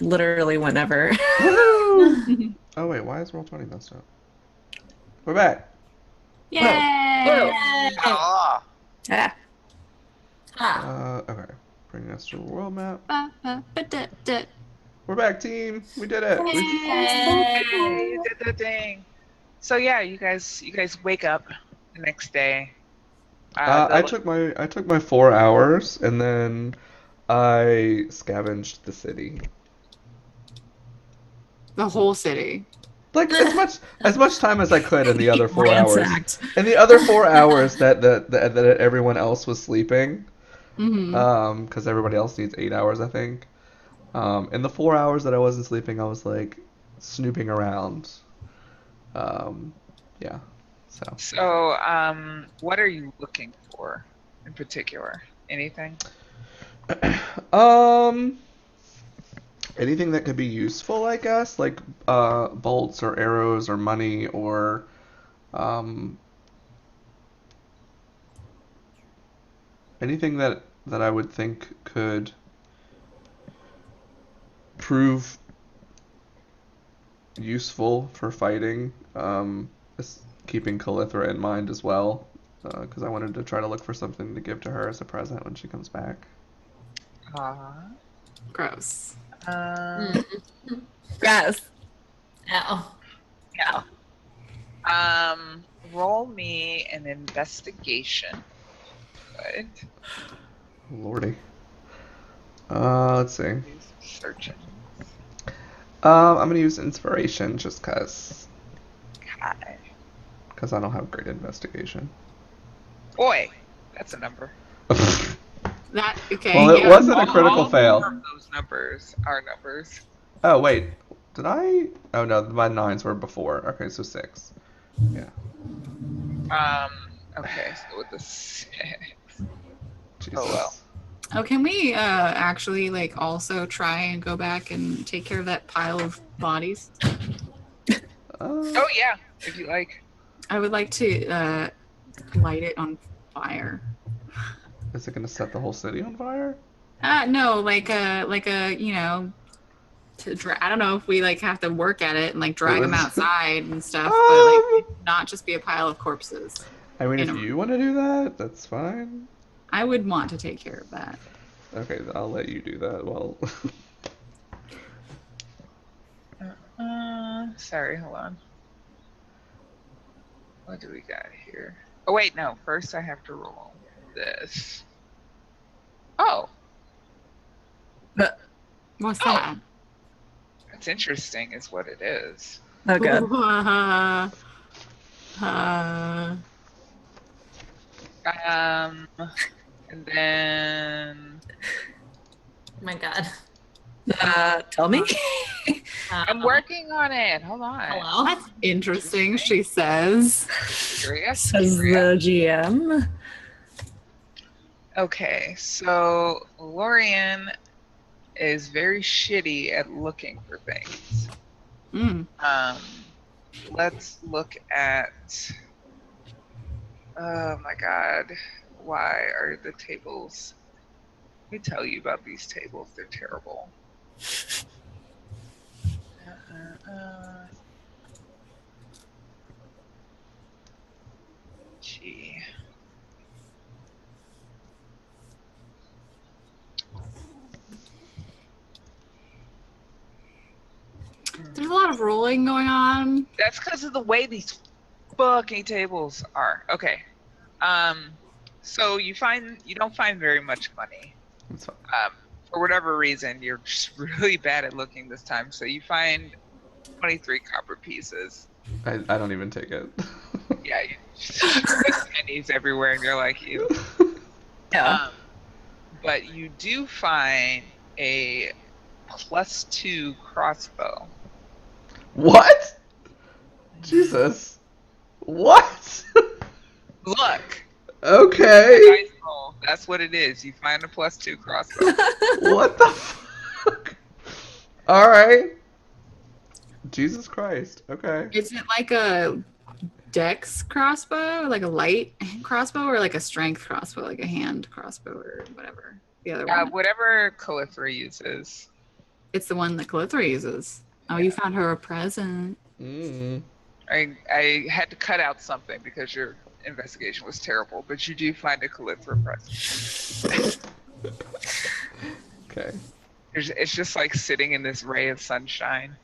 Literally whenever. Woohoo! Oh wait, why is Roll20 messed up? We're back. Whoa. Whoa. Yay! Ah, Ah. Ah. Okay. Bringing us to the world map. Ba-ba-ba-da-da. We're back, team. We did it. We hey, you Yay. did the thing. So yeah, you guys wake up the next day. The I took my 4 hours and then I scavenged the city. The whole city. Like as much time as I could in the other 4 hours. Ransacked. In the other 4 hours that everyone else was sleeping, Mm-hmm. because everybody else needs 8 hours, I think. In the 4 hours that I wasn't sleeping, I was like snooping around. Um, yeah. So, what are you looking for in particular? Anything? um, anything that could be useful, I guess, like bolts or arrows or money or um anything that I would think could prove useful for fighting. Keeping Calithra in mind as well, because I wanted to try to look for something to give to her as a present when she comes back. Uh, Gross. um, Gross. Ow. yeah. Roll me an investigation. Good. Lordy. Let's see. Use searching. I'm gonna use inspiration just Okay. cause I don't have great investigation. Boy, that's a number. That okay? Well, it Yeah. wasn't a critical All fail. four of those numbers are numbers. Oh wait, did I? Oh no, my nines were before. Okay, so 6. Yeah. Um. Okay, so with the 6. Oh well. Jesus. Oh, can we actually like also try and go back and take care of that pile of bodies? Uh, Oh yeah, if you like. I would like to light it on fire. is it gonna set the whole city on fire? No, like a I don't know if we like have to work at it and like It drag them was. outside and stuff, but like not just be a pile of corpses. I mean, In if a, you want to do that, that's fine. I would want to take care of that. Okay, I'll let you do that. Well, Sorry, hold on. What do we got here? Oh wait, no. First, I have to roll this. Oh, What's oh, that? that's interesting. Is what it is. Oh, good. Uh, And then Oh my God. Tell me. I'm working on it. Hold on. Hello. that's interesting, she says. Curious. Says the GM. Okay, so Lorian is very shitty at looking for things. Mm. Let's look at. Oh my God, why are the tables? Let me tell you about these tables. They're terrible. Gee. There's a lot of rolling going on. That's because of the way these fucking tables are. Okay. So you don't find very much money. that's fine. For whatever reason, you're just really bad at looking this time. So you find 23 copper pieces. I don't even take it. Yeah, there's pennies everywhere, and you're like, ew. Yeah. But you do find a +2 crossbow. What? Jesus. What? Look, Okay. dice roll. That's what it is. You find a +2 crossbow. What the fuck? All right. Jesus Christ. Okay. Is it like a dex crossbow, like a light crossbow, or like a strength crossbow, like a hand crossbow or whatever? The other one. Whatever Calithra uses. It's the one that Calithra uses. Oh, you found her a present. Mm. I had to cut out something because your investigation was terrible, but you do find a Calithra present. Okay. It's just like sitting in this ray of sunshine.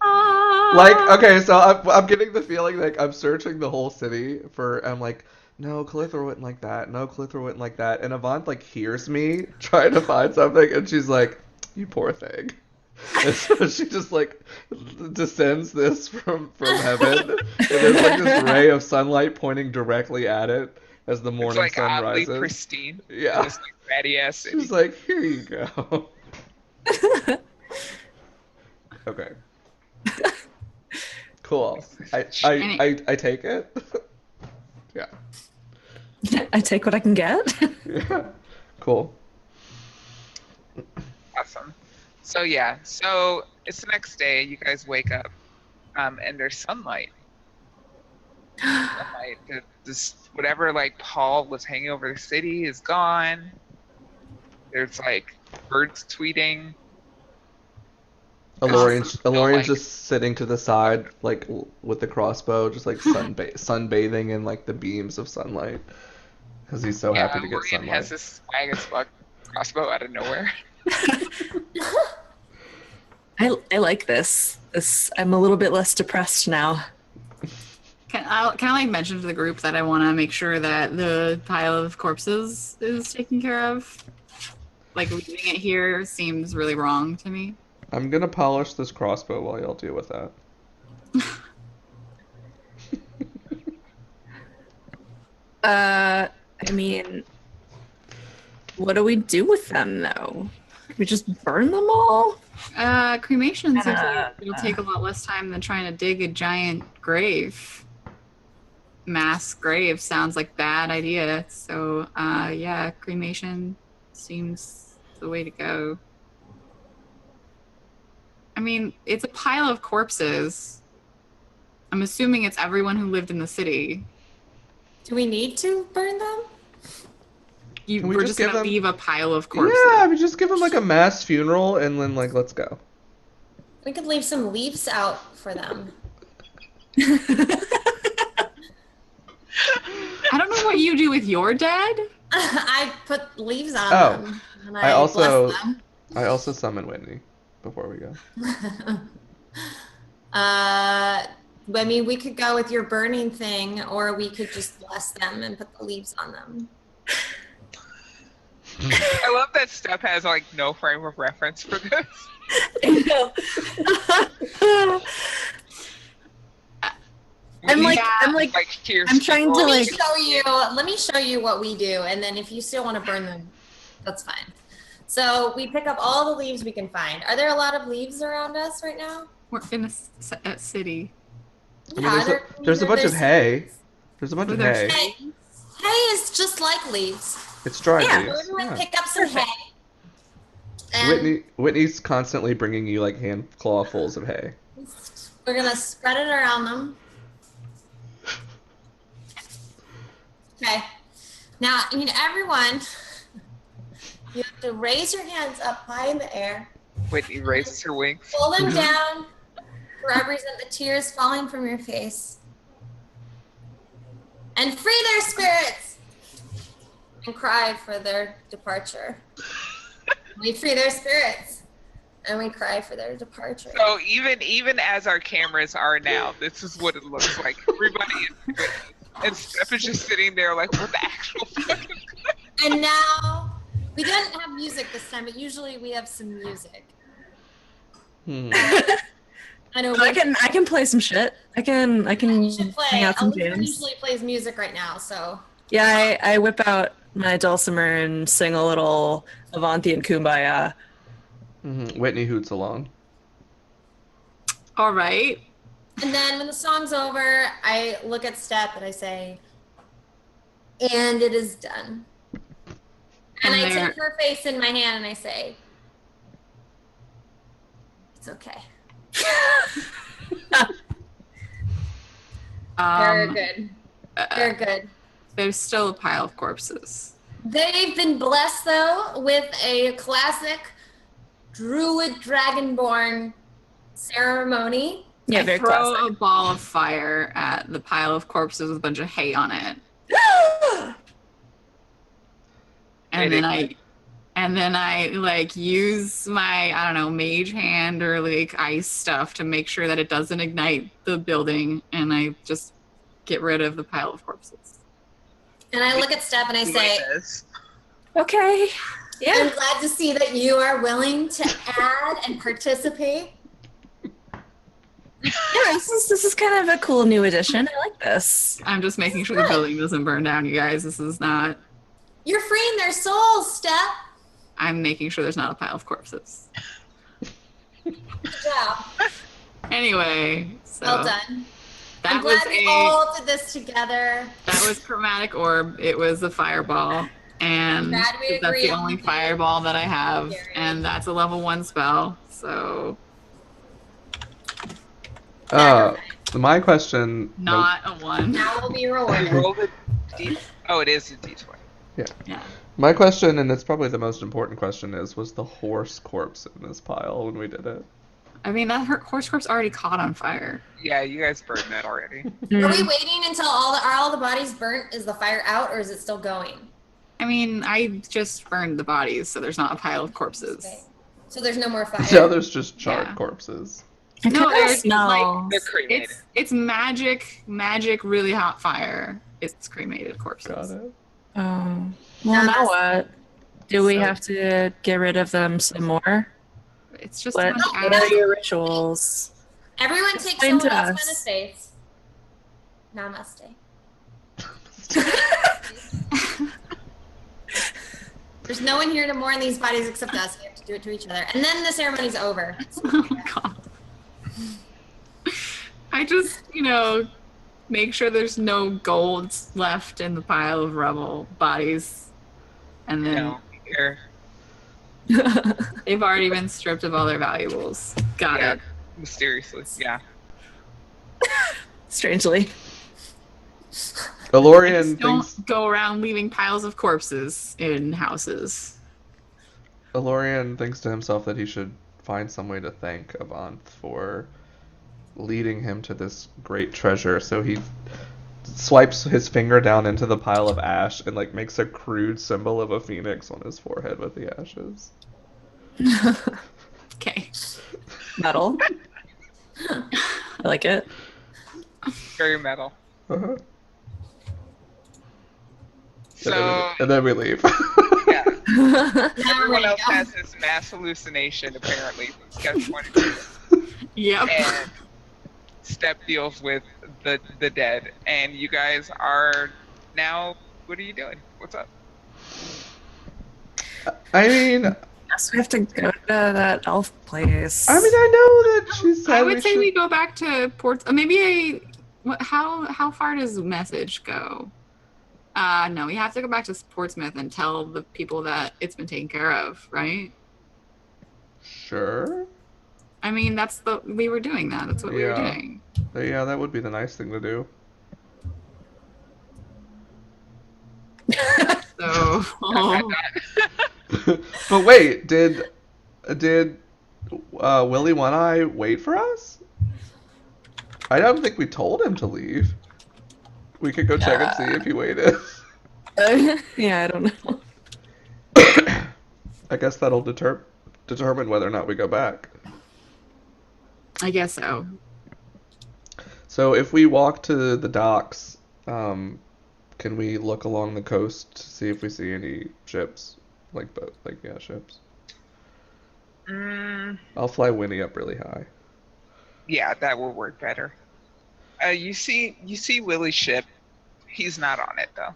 Like, okay, so I'm getting the feeling like I'm searching the whole city for. I'm like, no, Calithra wouldn't like that. No, Calithra wouldn't like that. And Avant like hears me trying to find something, and she's like, "You poor thing." And so she just like descends this from heaven, and there's like this ray of sunlight pointing directly at it as the It's morning like sun oddly rises. pristine. Yeah. This like ratty ass city. She's like, "Here you go." Okay. Cool. I take it. Yeah. I take what I can get. Yeah. Cool. Awesome. So yeah, so it's the next day. You guys wake up, and there's sunlight. Sunlight. This whatever like pall was hanging over the city is gone. There's like birds tweeting. Alorian's like- just sitting to the side, like with the crossbow, just like sunbathing in like the beams of sunlight, because he's so happy to get Lorian sunlight. has this swag as fuck crossbow out of nowhere. I like this. I'm a little bit less depressed now. Can I like mention to the group that I want to make sure that the pile of corpses is taken care of? Like leaving it here seems really wrong to me. I'm gonna polish this crossbow while y'all deal with that. I mean, what do we do with them though? We just burn them all? Cremation seems like it'll take a lot less time than trying to dig a giant grave. Mass grave sounds like bad idea. So, yeah, cremation seems the way to go. I mean, it's a pile of corpses. I'm assuming it's everyone who lived in the city. Do we need to burn them? Can we We're just just gonna give them- leave a pile of corpses. Yeah, we just give him like a mass funeral and then like let's go. We could leave some leaves out for them. I don't know what you do with your dead. I put leaves on Oh, them. And I also- bless them. I also summon Whitney before we go. I mean, we could go with your burning thing, or we could just bless them and put the leaves on them. I love that Steph has like no frame of reference for this. I know. I'm like, here's I'm trying to Let me like, show you. Let me show you what we do, and then if you still want to burn them, that's fine. So we pick up all the leaves we can find. Are there a lot of leaves around us right now? We're in a city. I mean, there's a bunch of hay. There's a bunch of hay. Hay is just like leaves. It's dry Yeah. leaves. We're gonna Yeah. pick up some hay. And Whitney's constantly bringing you like hand clawfuls of hay. we're gonna spread it around them. Okay. Now, I mean, everyone, you have to raise your hands up high in the air, Whitney raises her wings. pull them down to represent the tears falling from your face, and free their spirits, and cry for their departure. We free their spirits, and we cry for their departure. So even as our cameras are now, this is what it looks like. Everybody is Whitney. And Steph is just sitting there like, what the actual fuck is And now, we didn't have music this time, but usually we have some music. I know I can play some shit. I can you should play. hang out some Alicia jams. usually plays music right now, so. Yeah, I whip out my dulcimer and sing a little Avanti and Kumbaya. Whitney hoots along. All right. And then when the song's over, I look at Steph and I say, and it is done. And I take her face in my hand and I say, it's okay. They're good. They're good. There's still a pile of corpses. They've been blessed, though, with a classic druid dragonborn ceremony. Yeah, I very throw classic. a ball of fire at the pile of corpses with a bunch of hay on it. And then I like use my, I don't know, mage hand or like ice stuff to make sure that it doesn't ignite the building, and I just get rid of the pile of corpses. And I look at Steph and I say, Okay. I'm Yeah. glad to see that you are willing to add and participate. Yeah, this is kind of a cool new addition. I like this. I'm just making sure the building doesn't burn down, you guys. This is not. You're freeing their souls, Steph. I'm making sure there's not a pile of corpses. Good job. Anyway, so Well done. that I'm was glad we all did this together. that was chromatic orb. It was a fireball, and Glad we that's agree the on only the fireball that I have, theory. and that's a level 1 spell. So My question. not a 1. Now we'll be rewarded. Roll the D. Oh, it is a D20. Yeah. My question, and it's probably the most important question, was the horse corpse in this pile when we did it? I mean, that horse corpse already caught on fire. Yeah, you guys burned that already. Are we waiting until all the bodies burnt? Is the fire out or is it still going? I mean, I just burned the bodies, so there's not a pile of corpses. Okay. So there's no more fire. Now there's just charred Yeah. corpses. I No, kinda there's smell. They're cremated. It's magic, really hot fire. It's cremated corpses. Got it. Oh. Well, now what? Do we have to get rid of them some more? It's just What, a bunch of what are ash. your rituals? Everyone takes Explain to someone us. else's space. Namaste. There's no one here to mourn these bodies except us. We have to do it to each other. And then the ceremony's over. Oh god. I just, make sure there's no gold left in the pile of rubble bodies. And then No, here. they've already been stripped of all their valuables. Got Yeah. it. Mysteriously, yeah. Strangely. Elorian Don't thinks go around leaving piles of corpses in houses. Elorian thinks to himself that he should find some way to thank Avant for leading him to this great treasure. So he swipes his finger down into the pile of ash and makes a crude symbol of a phoenix on his forehead with the ashes. Okay. Metal. I like it. Very metal. Uh-huh. So, And then we leave. yeah. Now Everyone we're else ready. has this mass hallucination, apparently, from Sketch 22. Yep. And Step deals with the dead. And you guys are now, what are you doing? What's up? I mean, Guess we have to go to that elf place. I know that she said I would say should... we go back to Port. How far does the message go? No, we have to go back to Portsmouth and tell the people that it's been taken care of, right? Sure. I mean, we were doing that. That's what we were Yeah. doing. Yeah, that would be the nice thing to do. So, But wait, did Willie One Eye wait for us? I don't think we told him to leave. We could go check and see if he waited. Yeah, I don't know. I guess that'll determine whether or not we go back. I guess so. So if we walk to the docks, can we look along the coast to see if we see any ships? Ships. I'll fly Winnie up really high. Yeah, that will work better. You see Willie's ship. He's not on it, though.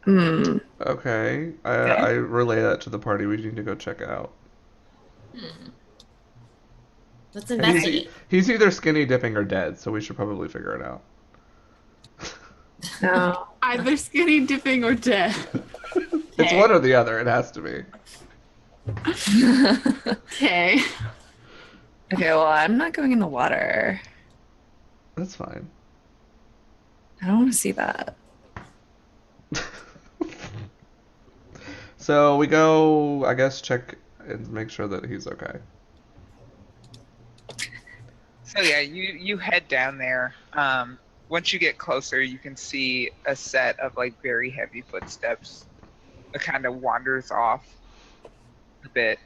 Hmm. Okay, I relay that to the party. We need to go check it out. Let's And investigate. he's either skinny dipping or dead, so we should probably figure it out. No. Either skinny dipping or dead. It's one or the other. It has to be. Okay. Okay, well, I'm not going in the water. That's fine. I don't want to see that. So we go, I guess, check and make sure that he's okay. So yeah, you head down there. Once you get closer, you can see a set of like very heavy footsteps. It kind of wanders off a bit.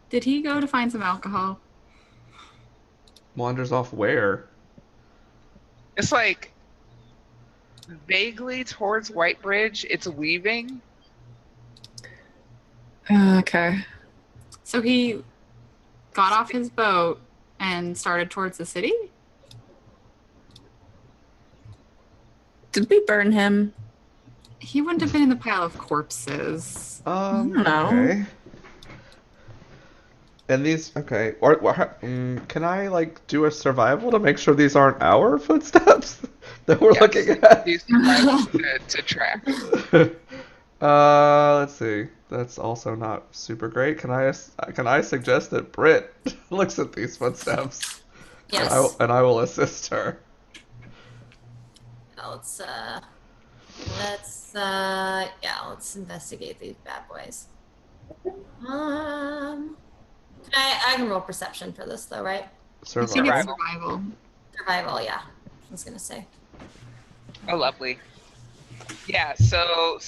Did he go to find some alcohol? Wanders off where? It's like vaguely towards Whitebridge. It's weaving. Okay. So he got off his boat and started towards the city? Did we burn him? He wouldn't have been in the pile of corpses. No. Okay. And these, okay. Can I, like, do a survival to make sure these aren't our footsteps that we're looking at? These to track. Let's see. That's also not super great. Can I suggest that Britt looks at these footsteps? Yes. And I will assist her. Let's investigate these bad boys. I can roll perception for this though, right? I think it's survival. Survival, yeah. I was gonna say. Oh, lovely. Yeah. So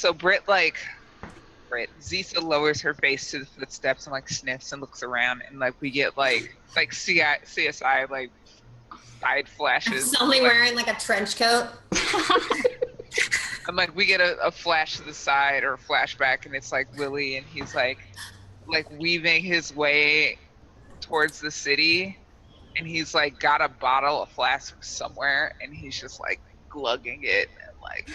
Zisa lowers her face to the footsteps and like sniffs and looks around, and like we get like CSI like side flashes. Somebody wearing like a trench coat. And like we get a flash to the side or a flashback, and it's like Willie, and he's like weaving his way towards the city, and he's like got a bottle, a flask somewhere, and he's just like glugging it, and like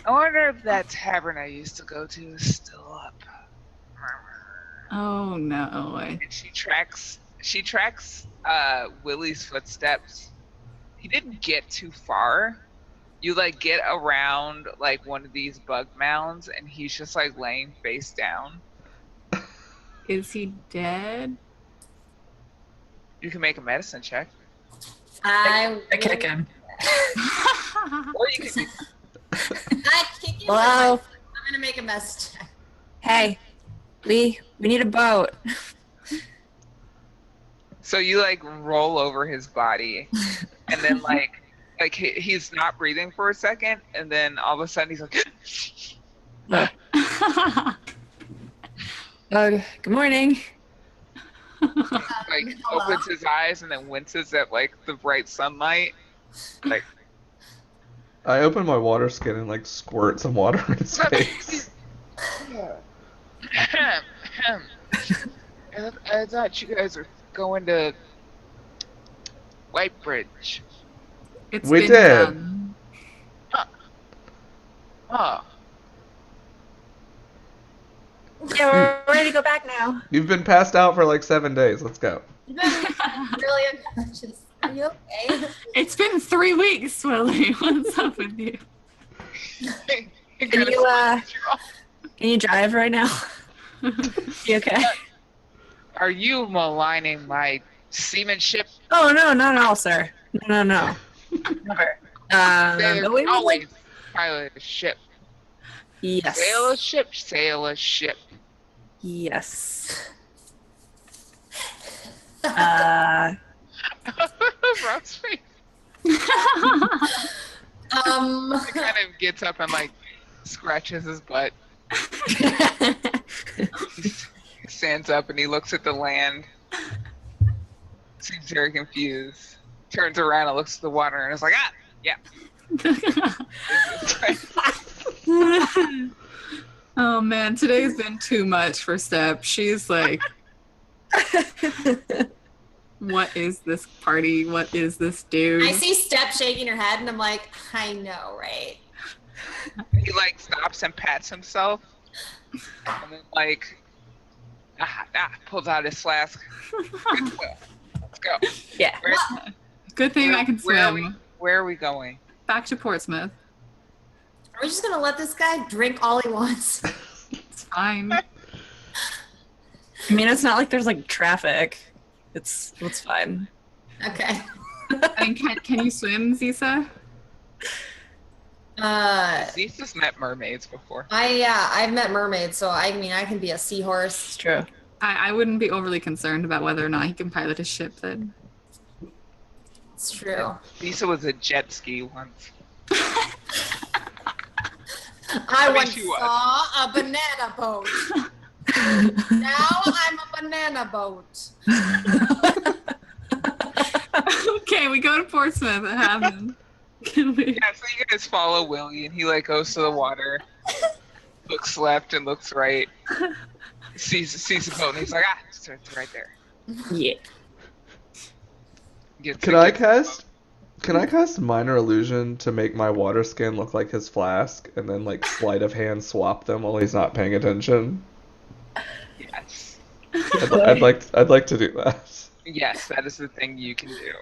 I wonder if that tavern I used to go to is still up. Oh no. And she tracks Willie's footsteps. He didn't get too far. You like get around like one of these bug mounds, and he's just like laying face down. Is he dead? You can make a medicine check. I kick him. Or you can I kick you. Hello? I'm gonna make a mess check. Hey, we need a boat. So you like roll over his body, and then like he's not breathing for a second, and then all of a sudden he's like Good morning. like opens his eyes and then winces at like the bright sunlight. Like I open my water skin and like squirt some water in his face. I thought you guys were going to Whitebridge. We Been did. done. Oh. Yeah, we're ready to go back now. You've been passed out for like 7 days. Let's go. You've been really unconscious. Are you okay? It's been 3 weeks, Willie. What's up with you? Can you drive right now? You okay? Are you maligning my seamanship? Oh no, not at all, sir. No. Never. But we would always like. pilot a ship. Yes. Sail a ship. Yes. Rob's face. Um. He kind of gets up and like scratches his butt. He stands up and he looks at the land. Seems very confused. Turns around and looks at the water and is like, yeah. Oh man, today's been too much for Step. She's like, what is this party? What is this dude? I see Step shaking her head, and I'm like, I know, right? He like stops and pats himself, and then like pulls out his flask. Let's go. Yeah. Good thing I can swim. Where are we going? Back to Portsmouth. Are we just gonna let this guy drink all he wants? It's fine. I mean, it's not like there's like traffic. It's fine. Okay. I mean, can you swim, Zisa? Zeus has met mermaids before. I've met mermaids, so I mean, I can be a seahorse. It's true. I wouldn't be overly concerned about whether or not he can pilot a ship then. It's true. Lisa was a jet ski once. I mean, once she was. saw a banana boat. Now I'm a banana boat. Okay, we go to Portsmouth. It happened. Can we? Yeah, so you guys follow Willie, and he like goes to the water, looks left and looks right, sees the boat, and he's like, it's right there. Yeah. Can I cast minor illusion to make my water skin look like his flask, and then like sleight of hand swap them while he's not paying attention? Yes. I'd like to do that. Yes, that is the thing you can do.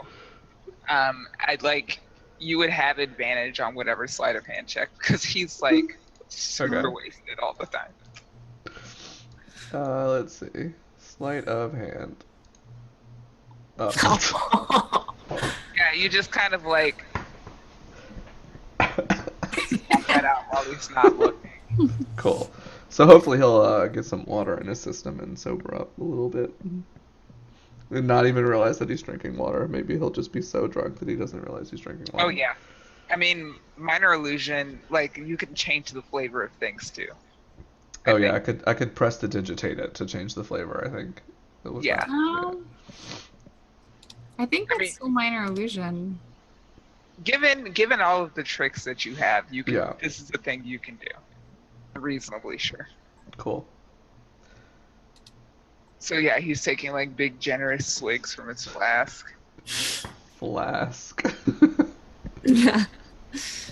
You would have advantage on whatever sleight of hand check because he's like super wasted all the time. Let's see. Sleight of hand. Oh. Yeah, you just kind of like swap that out while he's not looking. Cool. So hopefully he'll get some water in his system and sober up a little bit. And not even realize that he's drinking water. Maybe he'll just be so drunk that he doesn't realize he's drinking water. Oh yeah. I mean, minor illusion, like you can change the flavor of things too. I could prestidigitate it to change the flavor, I think. Yeah. I think that's still minor illusion. Given all of the tricks that you have, you can. Yeah. This is the thing you can do. Reasonably sure. Cool. So yeah, he's taking like big generous swigs from his flask. Flask. Yeah.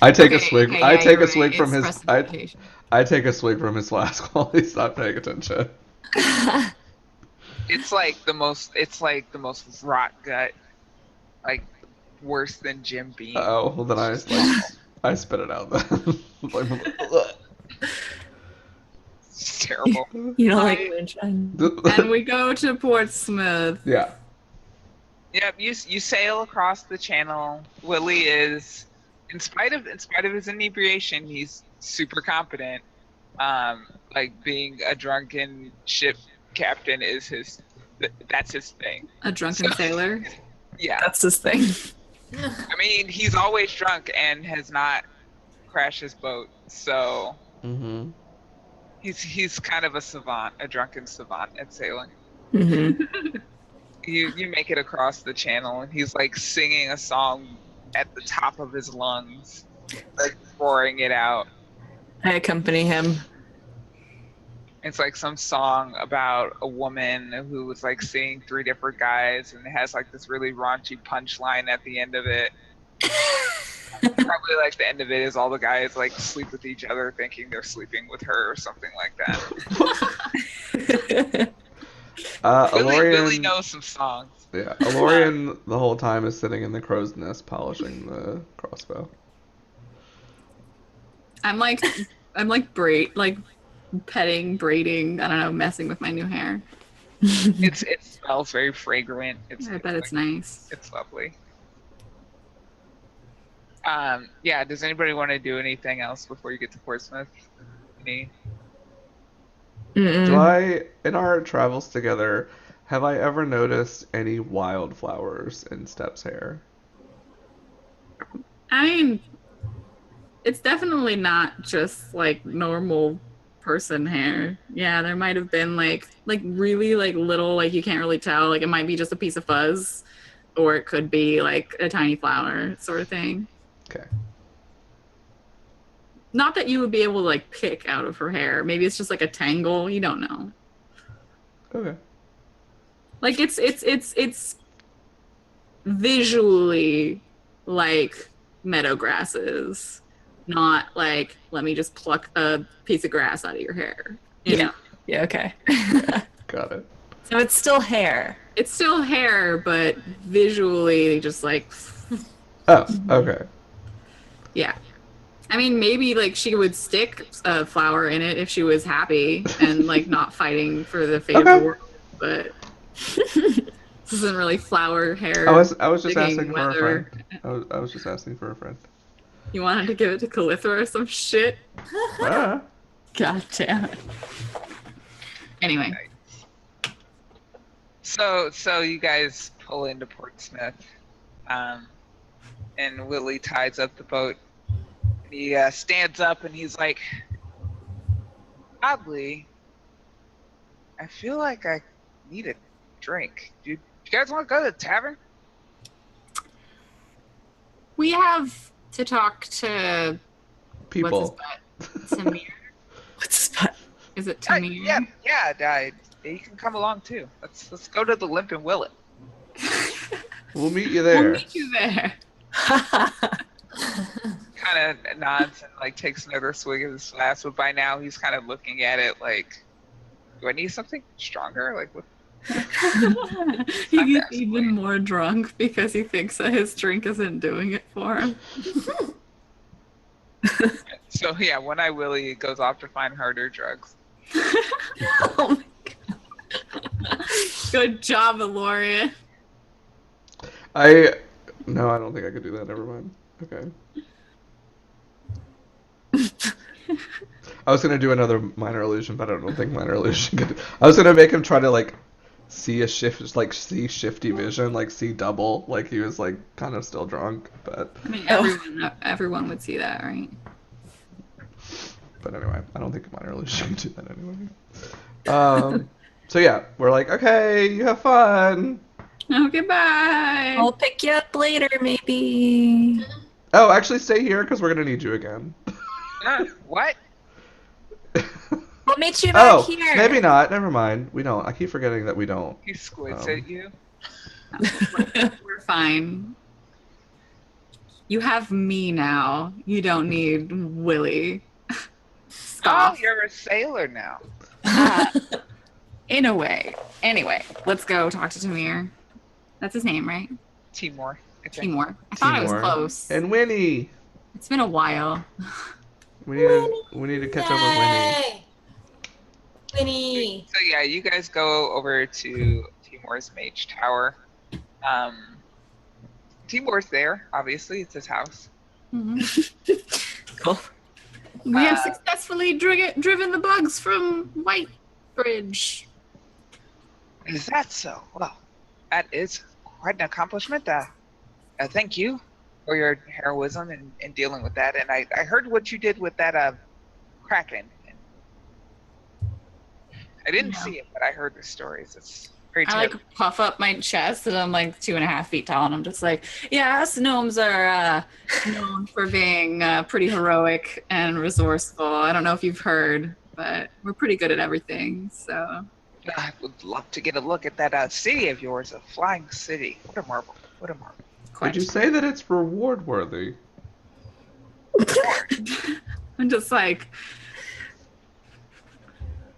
I take a swig. Okay, I take a you're swig right. from It's his. prestidigitation. I take a swig from his flask while he's not paying attention. It's like the most rot gut, like worse than Jim Beam. Oh, well then I spit it out then. It's terrible. You don't like moonshine. And we go to Portsmouth. Yeah. Yep, you sail across the channel. Willie is, in spite of his inebriation, he's super competent. Like being a drunken ship captain is that's his thing. A drunken sailor. Yeah, That's his thing. I mean he's always drunk and has not crashed his boat, so Mm-hmm. he's kind of a savant, a drunken savant at sailing. Mm-hmm. You make it across the channel and he's like singing a song at the top of his lungs, like roaring it out. I accompany him. It's like some song about a woman who was like seeing 3 different guys and it has like this really raunchy punchline at the end of it. Probably like the end of it is all the guys like sleep with each other thinking they're sleeping with her or something like that. Willie knows some songs. Yeah, Alorian the whole time is sitting in the crow's nest polishing the crossbow. I'm like petting, braiding, I don't know, messing with my new hair. It smells very fragrant. I bet it's nice. It's lovely. Yeah, does anybody want to do anything else before you get to Portsmouth? Me? In our travels together, have I ever noticed any wildflowers in Step's hair? I mean, it's definitely not just like normal person hair. Yeah, there might have been like really like little, like you can't really tell. Like it might be just a piece of fuzz, or it could be like a tiny flower sort of thing. Okay. Not that you would be able to like pick out of her hair. Maybe it's just like a tangle. You don't know. Okay. Like it's visually like meadow grasses, not like let me just pluck a piece of grass out of your hair. You know? Yeah, okay. Got it. So it's still hair. It's still hair, but visually just like Oh, okay. yeah. I mean, maybe like she would stick a flower in it if she was happy and like not fighting for the fate of the world. But this isn't really flower hair. I was just digging asking for a weather. friend. I was just asking for a friend. You wanted to give it to Calithra or some shit? Ah. God damn it. Anyway, So you guys pull into Portsmouth, and Willie ties up the boat. And he stands up and he's like, "Oddly, I feel like I need a drink. Do you guys want to go to the tavern?" we have to talk to People. what's his butt? Tamir. What's that? Is it Tamir? Yeah. You can come along too. Let's go to the Limp and Willet. We'll meet you We'll there. meet you there. Kind of nods and like takes another swig of his glass, but by now he's kind of looking at it like, "Do I need something stronger? Like what?" He gets even more drunk because he thinks that his drink isn't doing it for him. So yeah, One Eye Willie goes off to find harder drugs. Oh my Good job, Eloria. No, I don't think I could do that. Never mind. Okay. I was gonna do another minor illusion, but I don't think minor illusion could. I was gonna make him try to like see shifty vision, like see double, like he was like kind of still drunk, but I mean, everyone would see that, right? anyway, I don't think minor illusion can do that anyway. So yeah, we're like, okay, you have fun. Okay, bye. I'll pick you up later, maybe. Oh, actually, stay here because we're gonna need you again. What? We'll meet you back Oh, here. maybe not. Never mind. We don't. I keep forgetting that we don't. He squints at you. We're fine. You have me now. You don't need Willie. Oh, Stop. you're a sailor now. In a way. Anyway, let's go talk to Tamir. That's his name, right? Timor. Timor. I thought it was Timor. close. And Winnie. It's been a while. We need to catch up with Winnie. Yay! Winnie. So yeah, you guys go over to Timor's mage tower. Timor's there, obviously. It's his house. Cool. We have successfully driven the bugs from Whitebridge. Is that so? Well, that is quite an accomplishment. Thank you for your heroism in dealing with that. And I heard what you did with that Kraken. I didn't see it, but I heard the stories. It's very I terrible. like puff up my chest and I'm like 2.5 feet tall and I'm just like, yeah, us gnomes are known for being pretty heroic and resourceful. I don't know if you've heard, but we're pretty good at everything. So I would love to get a look at that city of yours, a flying city. What a marvel. What a marvel. Would you say that it's reward worthy? I'm just like,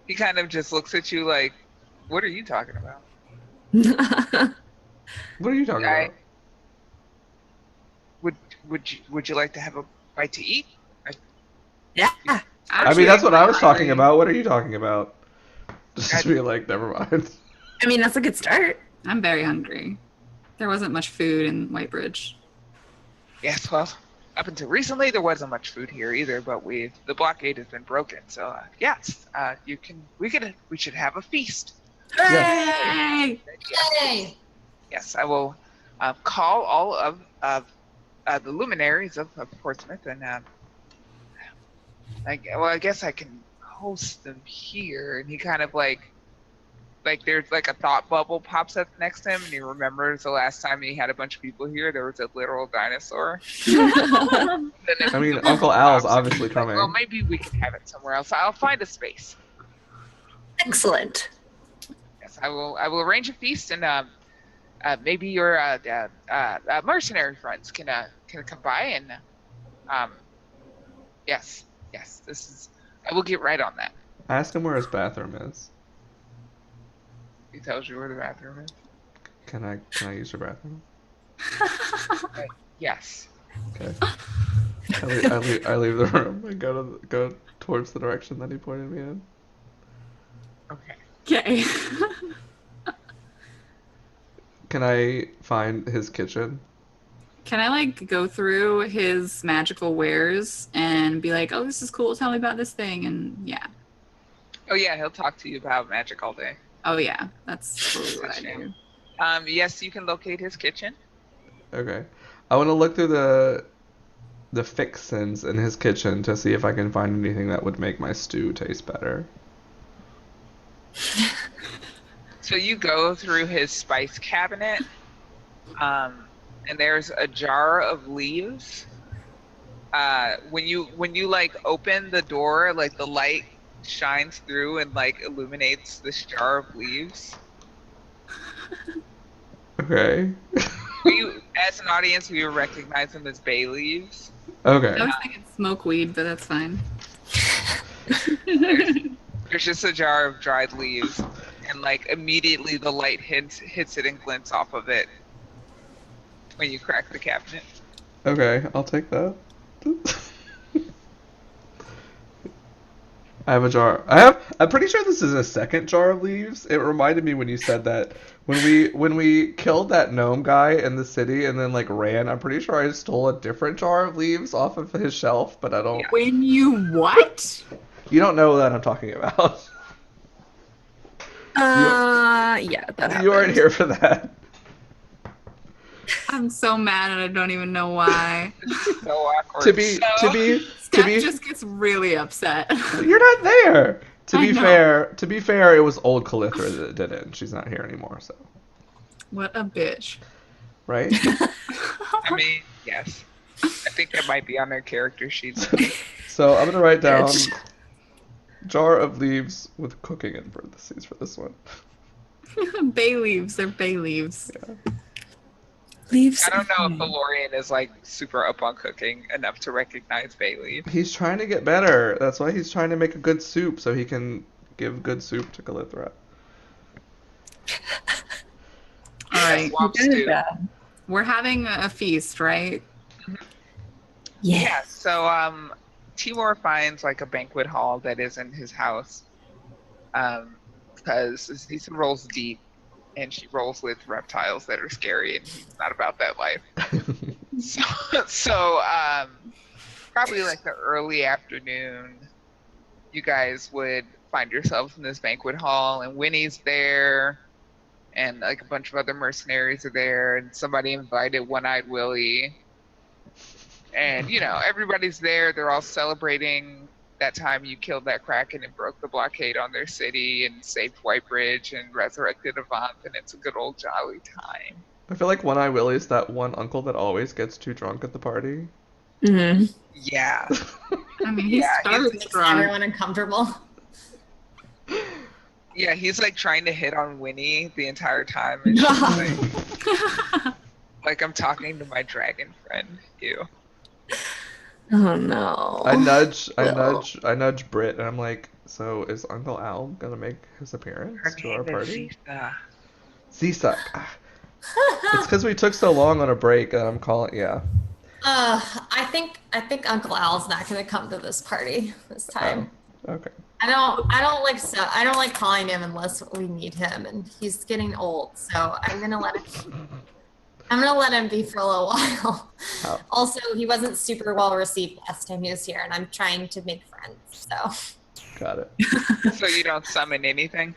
He kind of just looks at you like, what are you talking about? What are you talking about? Would you like to have a bite to eat? Yeah. I mean, that's what I was talking about. What are you talking about? Just be like, never mind. I mean, that's a good start. I'm very hungry. There wasn't much food in Whitebridge. Yes, well, up until recently there wasn't much food here either, but the blockade has been broken. So yes, we should have a feast. Hooray! Yay! Yes, I will call all of the luminaries of Portsmouth, and I guess I can host them here. And he kind of like there's like a thought bubble pops up next to him, and he remembers the last time he had a bunch of people here, there was a literal dinosaur. I mean, Uncle Al's obviously like, coming. well, maybe we can have it somewhere else. I'll find a space. Excellent. Yes, I will arrange a feast, and maybe your mercenary friends can come by, and yes, this is. I will get right on that. Ask him where his bathroom is. He tells you where the bathroom is. Can I use your bathroom? Yes. Okay. I leave the room and go towards the direction that he pointed me in. Okay. Okay. Can I find his kitchen? Can I like go through his magical wares and be like, "Oh, this is cool. Tell me about this thing." And yeah. Oh yeah, he'll talk to you about magic all day. Oh yeah, that's totally what I do. Yes, you can locate his kitchen. Okay. I want to look through the fixins in his kitchen to see if I can find anything that would make my stew taste better. So you go through his spice cabinet, and there's a jar of leaves. When you like open the door, like the light shines through and like illuminates this jar of leaves. Okay. As an audience, we recognize them as bay leaves. Okay. I was thinking smoke weed, but that's fine. There's just a jar of dried leaves, and like immediately the light hits it and glints off of it when you crack the cabinet. Okay, I'll take that. I have a jar. I'm pretty sure this is a second jar of leaves. It reminded me when you said that when we killed that gnome guy in the city and then like ran. I'm pretty sure I stole a different jar of leaves off of his shelf, but I don't. When you what? You don't know what I'm talking about. Yeah, that happened. You weren't here for that. I'm so mad and I don't even know why. So awkward. To be Steph just gets really upset. You're not there. To I be know. fair, it was old Calithra that did it, and she's not here anymore. So, What a bitch. right? I mean, yes. I think that might be on their character sheets. So I'm gonna write down Bitch. jar of leaves with cooking in parentheses for this one. Bay leaves. They're bay leaves. Leaves. I don't know if Valorian is like super up on cooking enough to recognize bay leaves. He's trying to get better. That's why he's trying to make a good soup so he can give good soup to Calithra. All right. Swamp stew. We're having a feast, right? Yeah, so Timur finds like a banquet hall that is in his house. Because Zisa rolls deep and she rolls with reptiles that are scary and he's not about that life. So probably like the early afternoon, you guys would find yourselves in this banquet hall and Winnie's there and like a bunch of other mercenaries are there and somebody invited One-Eyed Willie. And, you know, everybody's there. They're all celebrating that time you killed that Kraken and broke the blockade on their city and saved Whitebridge and resurrected Avant, and it's a good old jolly time. I feel like One-Eye Willie is that one uncle that always gets too drunk at the party. Mm-hmm. Yeah. I mean, he Yeah, starts Makes strong. everyone uncomfortable. Yeah, he's like trying to hit on Winnie the entire time. And she's like, I'm talking to my dragon friend, you. Oh no. I nudge Britt, and I'm like, so is Uncle Al gonna make his appearance to our party? Zisa. It's because we took so long on a break that I'm calling. Yeah. I think Uncle Al's not gonna come to this party this time. Okay. I don't like calling him unless we need him, and he's getting old, so I'm gonna let him be for a little while. Oh. Also, he wasn't super well received last time he was here, and I'm trying to make friends, so. Got it. So you don't summon anything?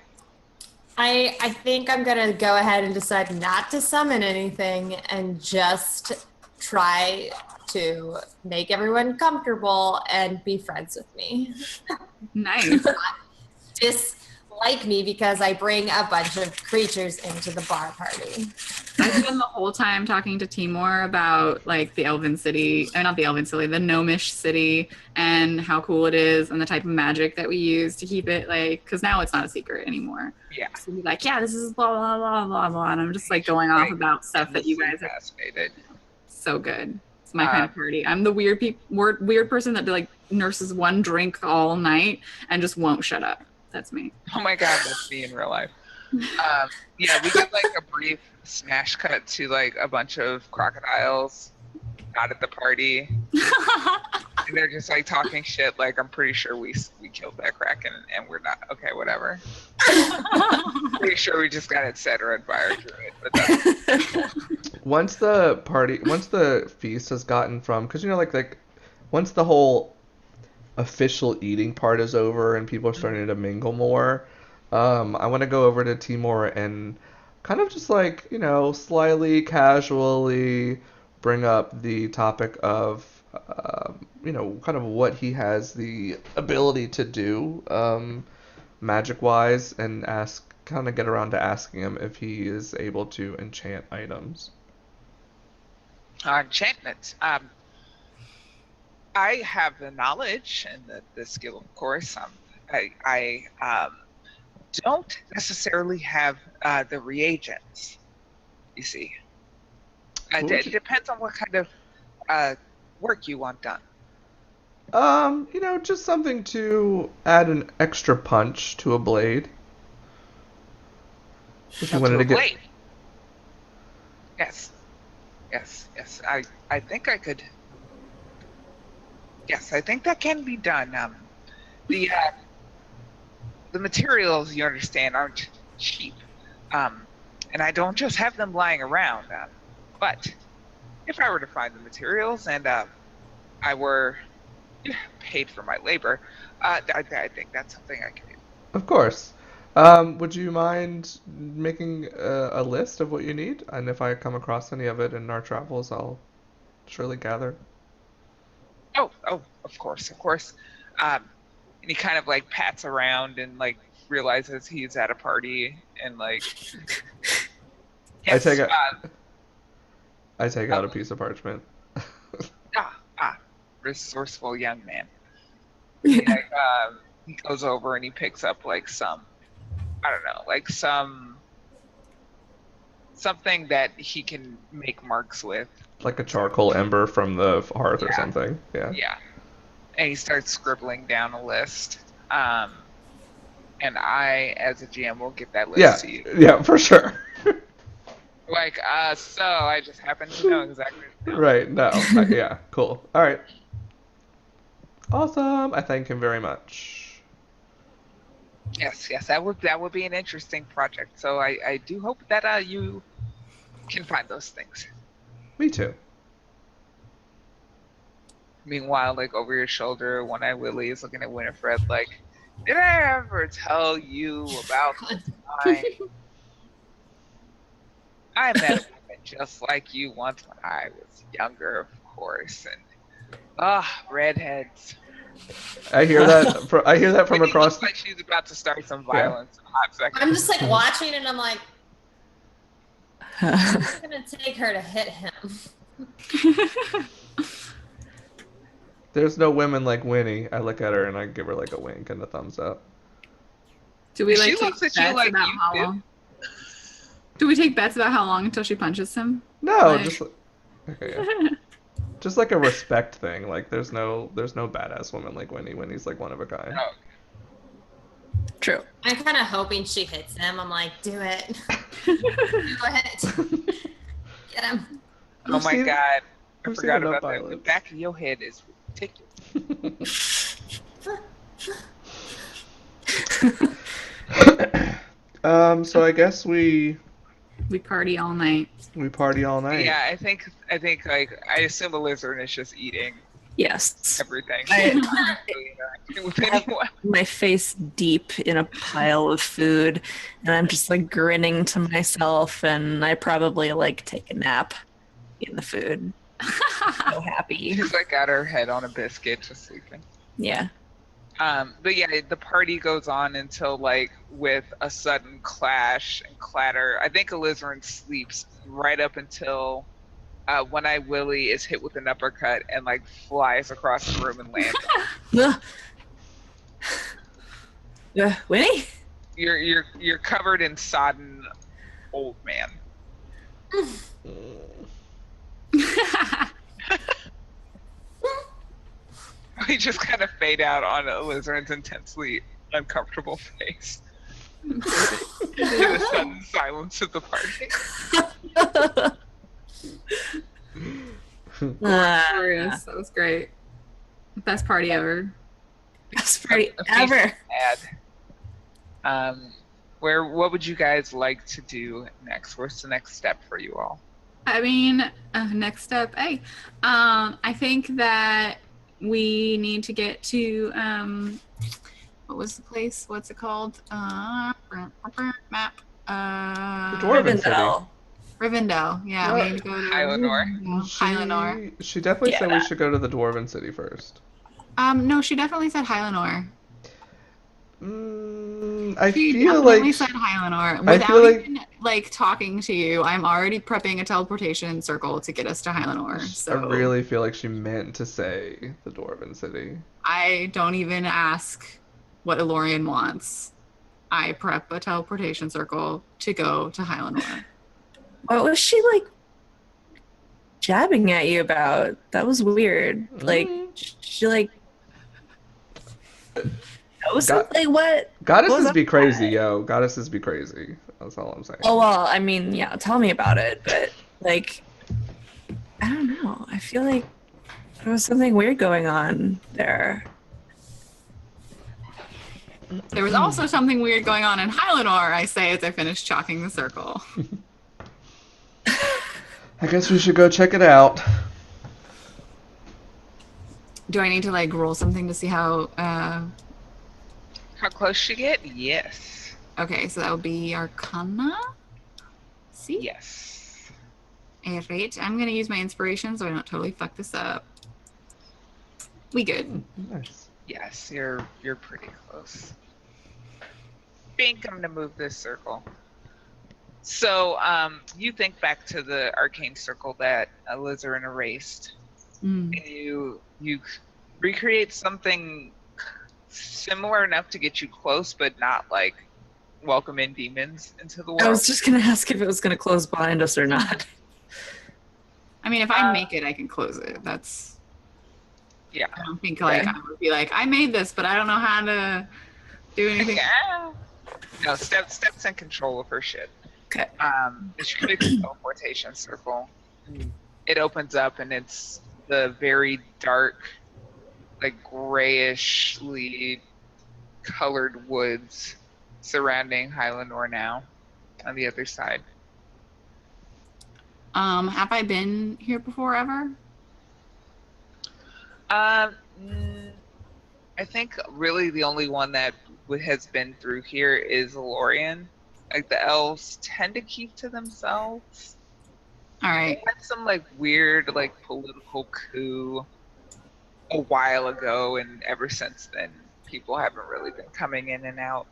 I think I'm gonna go ahead and decide not to summon anything and just try to make everyone comfortable and be friends with me. Nice. Dislike me because I bring a bunch of creatures into the bar party. I spent the whole time talking to Timur about like the Elven City, not the Elven City, the Gnomish City, and how cool it is, and the type of magic that we use to keep it like, because now it's not a secret anymore. Yeah. So be like, yeah, this is blah blah blah blah blah, and I'm just like going off about stuff that you guys are fascinated. so good. It's my kind of party. I'm the weird person that like nurses one drink all night and just won't shut up. That's me. Oh my god, that's me in real life. Yeah, we get like a brief smash cut to like a bunch of crocodiles out at the party. And they're just like talking shit. Like, I'm pretty sure we killed that kraken, and we're not okay. Whatever. Pretty sure we just got it set right by our druid. But that's Once the feast has gotten from, because like once the whole official eating part is over and people are starting to mingle more, I want to go over to Timur and kind of just like, slyly, casually bring up the topic of, kind of what he has the ability to do, magic-wise, and kind of get around to asking him if he is able to enchant items. enchantments. I have the knowledge and the skill, of course. I don't necessarily have the reagents. You see, it depends on what kind of work you want done. Just something to add an extra punch to a blade. If you wanted to get. Blade. Yes. I think I could. Yes, I think that can be done. The materials, you understand, aren't cheap, and I don't just have them lying around. But if I were to find the materials and I were paid for my labor, I think that's something I can do. Of course. Would you mind making a list of what you need? And if I come across any of it in our travels, I'll surely gather. Oh, of course. And he kind of like pats around and like realizes he's at a party and like. Yes, I take out a piece of parchment. Resourceful young man. He goes over and he picks up like some, I don't know, like something that he can make marks with. Like a charcoal ember from the hearth or something. Yeah. Yeah. And he starts scribbling down a list. And I, as a GM, will get that list to you. Yeah, for sure. Like, so I just happen to know exactly. Right, no. Yeah, cool. All right. Awesome. I thank him very much. Yes, that would be an interesting project. So I do hope that you can find those things. Me too. Meanwhile, like over your shoulder, One-Eye Willie is looking at Winifred like, did I ever tell you about the time I met a woman just like you once when I was younger, of course, and redheads. I hear that. I hear that from across. Looks like she's about to start some violence in a hot second. I'm just like watching and I'm like, it's gonna take her to hit him. There's no women like Winnie. I look at her and I give her like a wink and a thumbs up. Do we She like looks take at you bets like about you how do. long? Do we take bets about how long until she punches him? No, Like- just okay, yeah. Just like a respect thing. Like there's no badass woman like Winnie. Winnie's like one of a kind. Oh. True. I'm kind of hoping she hits him. I'm like, do it. Do it. Get him. Oh my seen- god. I I've seen forgot enough about that. The violence. back of your head is ridiculous. So I guess we We party all night. party all night. Yeah, I think like I assume a lizard is just eating Yes. everything. I With have anyone. my face deep in a pile of food, and I'm just like grinning to myself, and I probably like take a nap in the food. So happy. She's like got her head on a biscuit, just sleeping. Yeah. But yeah, the party goes on until like with a sudden clash and clatter. I think Alizarin sleeps right up until One-Eye Willie is hit with an uppercut and like flies across the room and lands. Winnie? You're covered in sodden old man. We just kind of fade out on Alizarin's intensely uncomfortable face. To the sudden silence of the party. Glorious. That was great. Best party ever. Best party A feast ever. had. What would you guys like to do next? What's the next step for you all? I mean, next step. Hey, I think that we need to get to what was the place? What's it called? Map. The Dwarven City. Rivendell. Rivendell. Yeah, we need to go to Hilenor. Hilenor. She definitely said we Yeah. should go to the Dwarven City first. No, she definitely said Hilenor. I She feel definitely like said Hilenor. I Without feel like- even talking to you, I'm already prepping a teleportation circle to get us to Hilenor. So I really feel like she meant to say the Dwarven City. I don't even ask what Elorian wants. I prep a teleportation circle to go to Hilenor. What was she like jabbing at you about? That was weird. Like she like that was Got- like what? Goddesses was be up crazy, with yo. Goddesses be crazy. That's all I'm saying. Oh well, I mean, yeah, tell me about it. But like I don't know. I feel like there was something weird going on there. There was also something weird going on in Hilenor, I say as I finish chalking the circle. I guess we should go check it out. Do I need to like roll something to see how How close you get? Yes. okay, so that would be Arcana? See? Yes. Alright, I'm gonna use my inspiration so I don't totally fuck this up. We good. Nice. Yes, you're pretty close. Think I'm gonna move this circle. So, you think back to the arcane circle that Alizarin erased, Mm. and you recreate something similar enough to get you close, but not like welcome in demons into the world. I was just gonna ask if it was gonna close behind us or not. I mean, if I make it, I can close it. That's. Yeah. I don't think like Okay. I would be like, I made this, but I don't know how to do anything. Yeah. No, steps in control of her shit. Okay. She creates a teleportation circle. It opens up and it's the very dark, like grayishly colored woods surrounding Hilenor now on the other side. Have I been here before ever? I think really the only one that has been through here is Lorian. Like the elves tend to keep to themselves. All They right. had some like weird like political coup a while ago, and ever since then, people haven't really been coming in and out.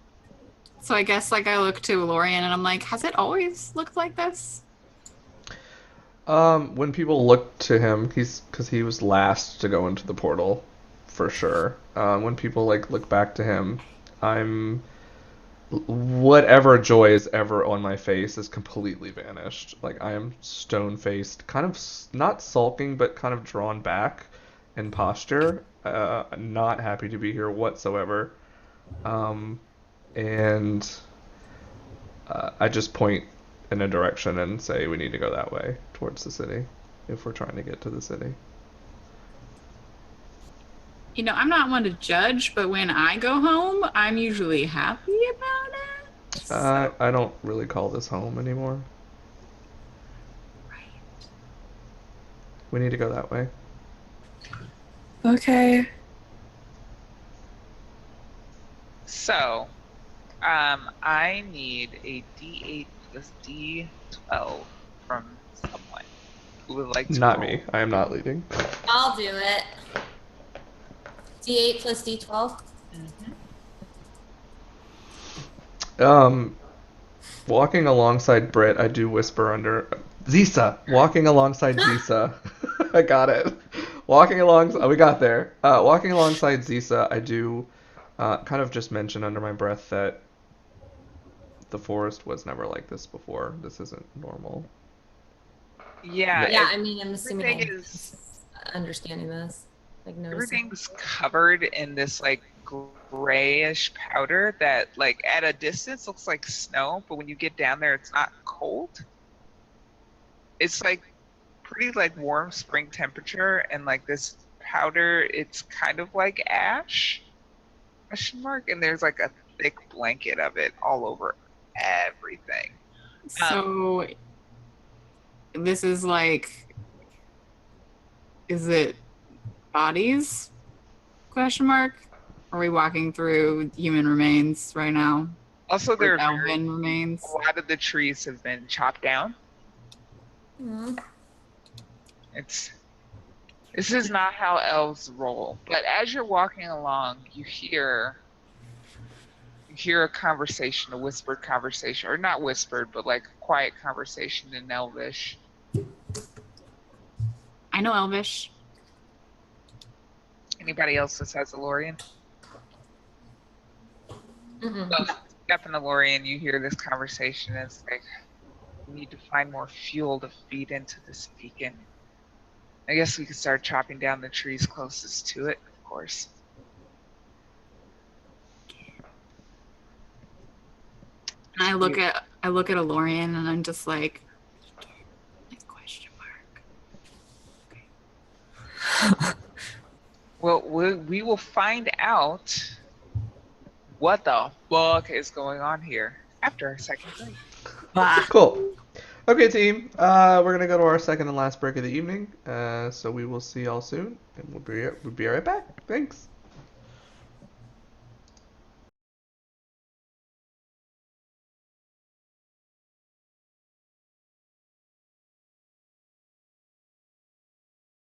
So I guess like I look to Lorian and I'm like, has it always looked like this? When people look to him, because he was last to go into the portal, for sure. When people like look back to him, whatever joy is ever on my face is completely vanished. Like I am stone faced, kind of not sulking, but kind of drawn back in posture. Not happy to be here whatsoever. And I just point in a direction and say we need to go that way towards the city if we're trying to get to the city. You know, I'm not one to judge, but when I go home, I'm usually happy about it. I don't really call this home anymore. We need to go that way. Okay. So, I need a D8 plus D12 from someone who would like to. Not roll. me. I am not leading. I'll do it. D8 plus D12. Walking alongside Britt, I do whisper under Zisa. Walking alongside Zisa. I got it. Walking along. Oh, we got there. Walking alongside Zisa, I do kind of just mention under my breath that the forest was never like this before. This isn't normal. Yeah. Yeah, I mean, I'm assuming everything I'm is understanding this. Like noticing. everything's covered in this like grayish powder that like at a distance looks like snow, but when you get down there, it's not cold. It's like pretty like warm spring temperature, and like this powder. It's kind of like ash, question mark, and there's like a thick blanket of it all over everything. So this is like, is it bodies? Question mark. Are we walking through human remains right now? Also, Or a elven remains? lot of the trees have been chopped down. This is not how elves roll. But as you're walking along, you hear a conversation, a whispered conversation, or not whispered, but like a quiet conversation in Elvish. I know Elvish. Anybody else besides Elorian? Mm-mm. So, Captain Elorian, you hear this conversation. And it's like, we need to find more fuel to feed into this beacon. I guess we could start chopping down the trees closest to it, of course. And I look at Elorian and I'm just like question mark. Well, we will find out what the fuck is going on here after our second break. Ah. Cool. Okay, team. We're gonna go to our second and last break of the evening. So we will see y'all soon, and we'll be right back. Thanks.